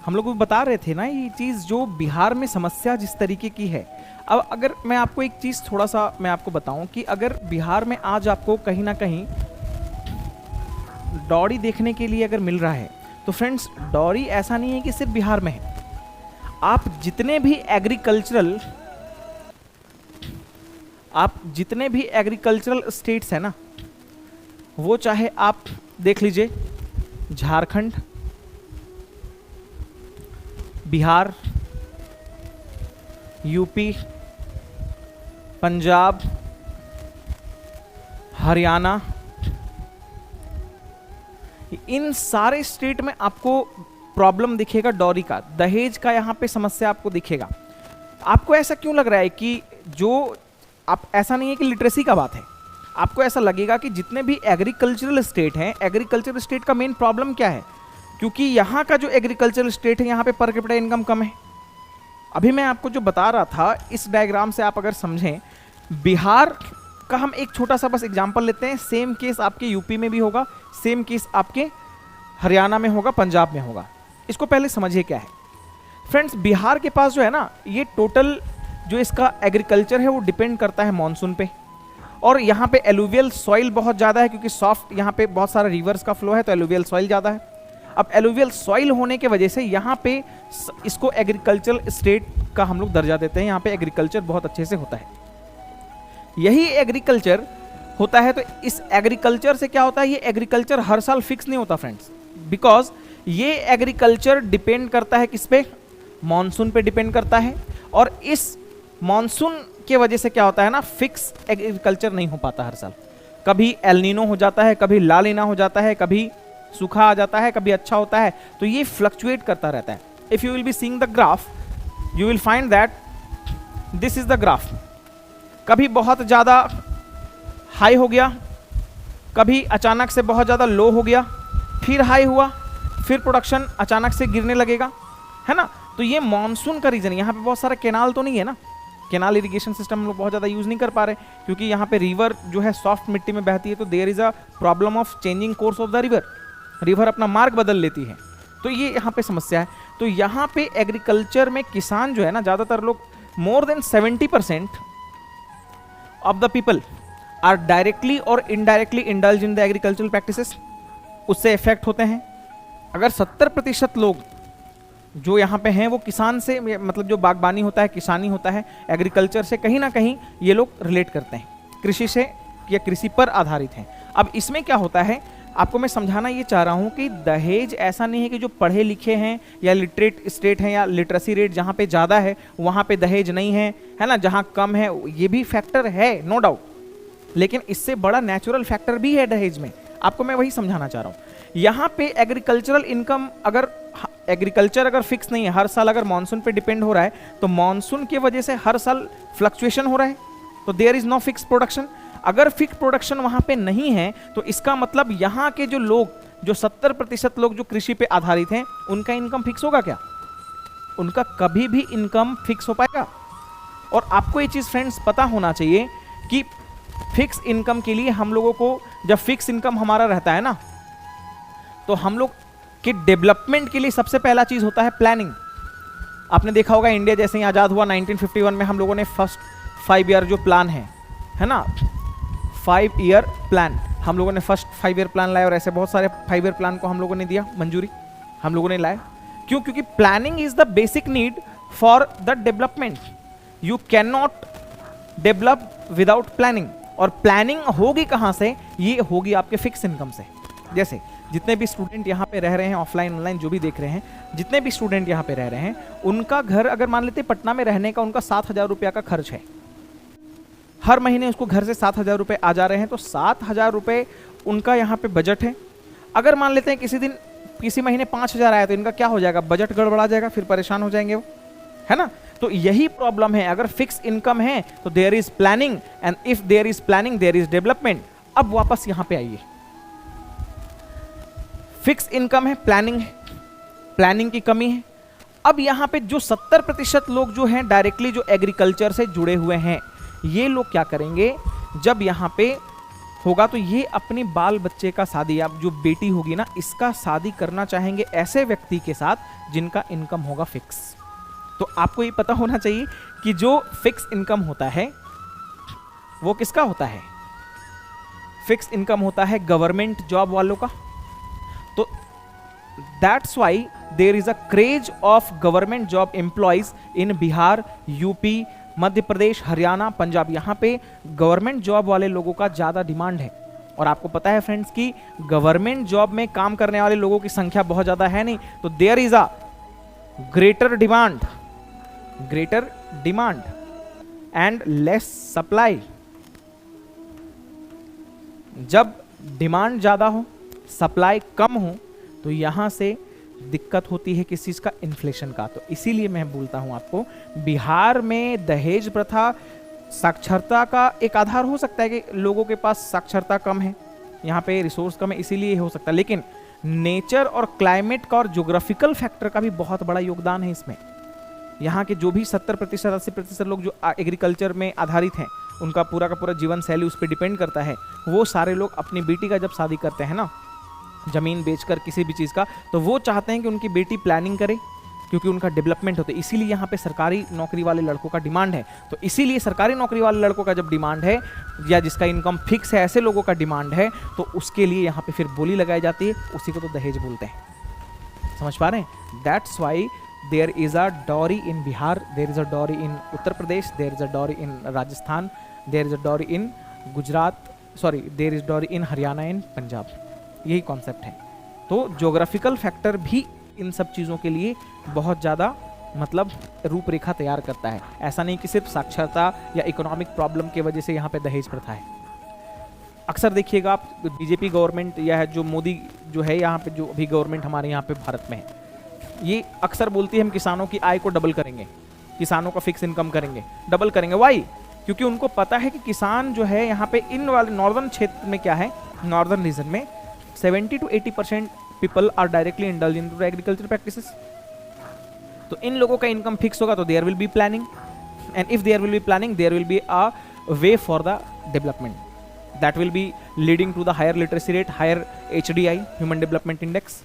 हम लोग बता रहे थे ना ये चीज़ जो बिहार में समस्या जिस तरीके की है। अब अगर मैं आपको एक चीज़ थोड़ा सा मैं आपको बताऊं कि अगर बिहार में आज आपको कहीं ना कहीं डॉरी देखने के लिए अगर मिल रहा है तो फ्रेंड्स डॉरी ऐसा नहीं है कि सिर्फ बिहार में है। आप जितने भी एग्रीकल्चरल स्टेट्स हैं ना, वो चाहे आप देख लीजिए झारखंड, बिहार, यूपी, पंजाब, हरियाणा, इन सारे स्टेट में आपको प्रॉब्लम दिखेगा डॉरी का, दहेज का यहाँ पे समस्या आपको दिखेगा। आपको ऐसा क्यों लग रहा है कि जो आप, ऐसा नहीं है कि लिटरेसी का बात है, आपको ऐसा लगेगा कि जितने भी एग्रीकल्चरल स्टेट हैं, एग्रीकल्चरल स्टेट का मेन प्रॉब्लम क्या है? क्योंकि यहाँ का जो एग्रीकल्चरल स्टेट है यहाँ पे पर कैपिटा इनकम कम है। अभी मैं आपको जो बता रहा था इस डायग्राम से आप अगर समझें, बिहार का हम एक छोटा सा बस एग्जांपल लेते हैं, सेम केस आपके यूपी में भी होगा, सेम केस आपके हरियाणा में होगा, पंजाब में होगा। इसको पहले समझिए क्या है फ्रेंड्स। बिहार के पास जो है ना, ये टोटल जो इसका एग्रीकल्चर है वो डिपेंड करता है मॉनसून पे, और यहाँ पे एलुवियल सॉइल बहुत ज़्यादा है क्योंकि सॉफ्ट यहाँ पे बहुत सारा रिवर्स का फ्लो है, तो एलुवियल सॉइल ज़्यादा है। अब एलुवियल सॉइल होने के वजह से यहाँ पे इसको एग्रीकल्चरल स्टेट का हम लोग दर्जा देते हैं। यहाँ पे एग्रीकल्चर बहुत अच्छे से होता है, यही एग्रीकल्चर होता है। तो इस एग्रीकल्चर से क्या होता है, ये एग्रीकल्चर हर साल फिक्स नहीं होता फ्रेंड्स, बिकॉज ये एग्रीकल्चर डिपेंड करता है किस पे, मॉनसून पे डिपेंड करता है। और इस मॉनसून के वजह से क्या होता है ना, फिक्स एग्रीकल्चर नहीं हो पाता हर साल। कभी एल नीनो हो जाता है, कभी ला लीना हो जाता है, कभी सूखा आ जाता है, कभी अच्छा होता है, तो ये फ्लक्चुएट करता रहता है। If you will be seeing the graph, you will find that this is the graph. कभी बहुत ज़्यादा हाई हो गया, कभी अचानक से बहुत ज़्यादा लो हो गया, फिर हाई हुआ, फिर प्रोडक्शन अचानक से गिरने लगेगा, है ना। तो ये मॉनसून का रीजन। यहाँ पे बहुत सारा कैनाल तो नहीं है ना, कैनाल इरिगेशन सिस्टम हम लोग बहुत ज़्यादा यूज़ नहीं कर पा रहे क्योंकि यहाँ पे रिवर जो है सॉफ्ट मिट्टी में बहती है, तो there is a problem of changing course of the river. River अपना मार्ग बदल लेती है, तो ये यहाँ पे समस्या है। तो यहाँ पे एग्रीकल्चर में किसान जो है ना, ज़्यादातर लोग, more than 70% of the people are directly और indirectly indulge in the agricultural practices, उससे इफेक्ट होते हैं। अगर 70% लोग जो यहाँ पे हैं वो किसान से, मतलब जो बागबानी होता है, किसानी होता है, एग्रीकल्चर से कहीं ना कहीं ये लोग रिलेट करते हैं, कृषि से या कृषि पर आधारित हैं। अब इसमें क्या होता है, आपको मैं समझाना ये चाह रहा हूँ कि दहेज ऐसा नहीं है कि जो पढ़े लिखे हैं या लिटरेट स्टेट हैं या लिटरेसी रेट जहाँ पे ज़्यादा है वहाँ पे दहेज नहीं है, है ना, जहाँ कम है ये भी फैक्टर है, नो डाउट, लेकिन इससे बड़ा नेचुरल फैक्टर भी है दहेज में। आपको मैं वही समझाना चाह रहा हूँ। यहाँ पे एग्रीकल्चरल इनकम, अगर एग्रीकल्चर अगर फिक्स नहीं है, हर साल अगर मानसून पे डिपेंड हो रहा है, तो मानसून की वजह से हर साल फ्लक्चुएशन हो रहा है, तो there is no fix production. अगर फिक्स प्रोडक्शन वहाँ पे नहीं है तो इसका मतलब यहाँ के जो लोग, जो 70% लोग जो कृषि पे आधारित हैं, उनका इनकम फिक्स होगा क्या? उनका कभी भी इनकम फिक्स हो पाएगा? और आपको ये चीज़ फ्रेंड्स पता होना चाहिए कि फिक्स इनकम के लिए हम लोगों को, जब फिक्स इनकम हमारा रहता है ना, तो हम लोग के डेवलपमेंट के लिए सबसे पहला चीज़ होता है प्लानिंग। आपने देखा होगा इंडिया जैसे ही आज़ाद हुआ 1951 में, हम लोगों ने फर्स्ट 5 ईयर जो प्लान है ना, 5 ईयर प्लान, हम लोगों ने फर्स्ट 5 ईयर प्लान लाया, और ऐसे बहुत सारे 5 ईयर प्लान को हम लोगों ने दिया मंजूरी, हम लोगों ने लाया। क्यों? क्योंकि planning is the basic need for the development. You can not develop without planning. और प्लानिंग होगी कहाँ से? ये होगी आपके फिक्स इनकम से। जैसे जितने भी स्टूडेंट यहाँ पे रह रहे हैं, ऑफलाइन ऑनलाइन जो भी देख रहे हैं, जितने भी स्टूडेंट यहाँ पे रह रहे हैं, उनका घर अगर मान लेते पटना में रहने का उनका 7,000 रुपया का खर्च है, हर महीने उसको घर से 7,000 रुपये आ जा रहे हैं, तो 7,000 रुपये उनका यहाँ पे बजट है। अगर मान लेते हैं किसी दिन किसी महीने 5,000 आया, तो इनका क्या हो जाएगा? बजट गड़बड़ा जाएगा, फिर परेशान हो जाएंगे वो, है ना। तो यही प्रॉब्लम है। अगर फिक्स इनकम है तो there is planning, and if there is planning there is development. अब वापस यहां पे आइए, फिक्स इनकम है, प्लानिंग है, प्लानिंग की कमी है। अब यहां पे जो 70% लोग जो हैं डायरेक्टली जो एग्रीकल्चर से जुड़े हुए हैं, ये लोग क्या करेंगे? जब यहां पे होगा तो ये अपने बाल बच्चे का शादी, आप जो बेटी होगी ना, इसका शादी करना चाहेंगे ऐसे व्यक्ति के साथ जिनका इनकम होगा फिक्स। तो आपको ये पता होना चाहिए कि जो फिक्स इनकम होता है वो किसका होता है? फिक्स इनकम होता है गवर्नमेंट जॉब वालों का। तो that's why there is a craze of government job employees in Bihar, UP, Madhya Pradesh, Haryana, Punjab. यहाँ पे गवर्नमेंट जॉब वाले लोगों का ज़्यादा डिमांड है। और आपको पता है फ्रेंड्स कि गवर्नमेंट जॉब में काम करने वाले लोगों की संख्या बहुत ज़्यादा है नहीं, तो there is a greater demand and less supply. जब डिमांड ज़्यादा हो, सप्लाई कम हो, तो यहाँ से दिक्कत होती है किस चीज़ का? इन्फ्लेशन का। तो इसीलिए मैं बोलता हूँ आपको, बिहार में दहेज प्रथा साक्षरता का एक आधार हो सकता है कि लोगों के पास साक्षरता कम है, यहाँ पे रिसोर्स कम है, इसीलिए हो सकता है। लेकिन नेचर और क्लाइमेट का और ज्योग्राफिकल फैक्टर का भी बहुत बड़ा योगदान है इसमें। यहाँ के जो भी 70% 80% लोग जो एग्रीकल्चर में आधारित हैं, उनका पूरा का पूरा जीवन शैली उस पर डिपेंड करता है। वो सारे लोग अपनी बेटी का जब शादी करते हैं ना, जमीन बेचकर किसी भी चीज़ का, तो वो चाहते हैं कि उनकी बेटी प्लानिंग करे, क्योंकि उनका डेवलपमेंट होता है। इसीलिए यहाँ पे सरकारी नौकरी वाले लड़कों का डिमांड है। तो इसीलिए सरकारी नौकरी वाले लड़कों का जब डिमांड है, या जिसका इनकम फिक्स है, ऐसे लोगों का डिमांड है, तो उसके लिए यहाँ पे फिर बोली लगाई जाती है। उसी को तो दहेज बोलते हैं। समझ पा रहे हैं? That's why there is a dowry in Bihar, there is a dowry in Uttar Pradesh, there is a dowry in Rajasthan, there is a dowry in Gujarat, there is dowry in Haryana, in Punjab. यही कॉन्सेप्ट है। तो ज्योग्राफिकल फैक्टर भी इन सब चीज़ों के लिए बहुत ज़्यादा मतलब रूपरेखा तैयार करता है। ऐसा नहीं कि सिर्फ साक्षरता या इकोनॉमिक प्रॉब्लम की वजह से यहाँ पे दहेज प्रथा है। अक्सर देखिएगा आप, बीजेपी गवर्नमेंट या जो मोदी जो है यहाँ पे, जो अभी गवर्नमेंट हमारे यहाँ पे भारत में है, ये अक्सर बोलती है हम किसानों की आय को डबल करेंगे, किसानों का फिक्स इनकम करेंगे, डबल करेंगे। वाई? क्योंकि उनको पता है कि किसान जो है यहाँ पे इन वाले नॉर्दर्न क्षेत्र में क्या है, नॉर्दर्न रीजन में 70 to 80% people are directly indulge in agriculture practices. तो इन लोगों का इनकम फिक्स होगा तो there will be planning, and if there will be planning there will be a way for the development that will be leading to the higher literacy rate, higher HDI, human development index.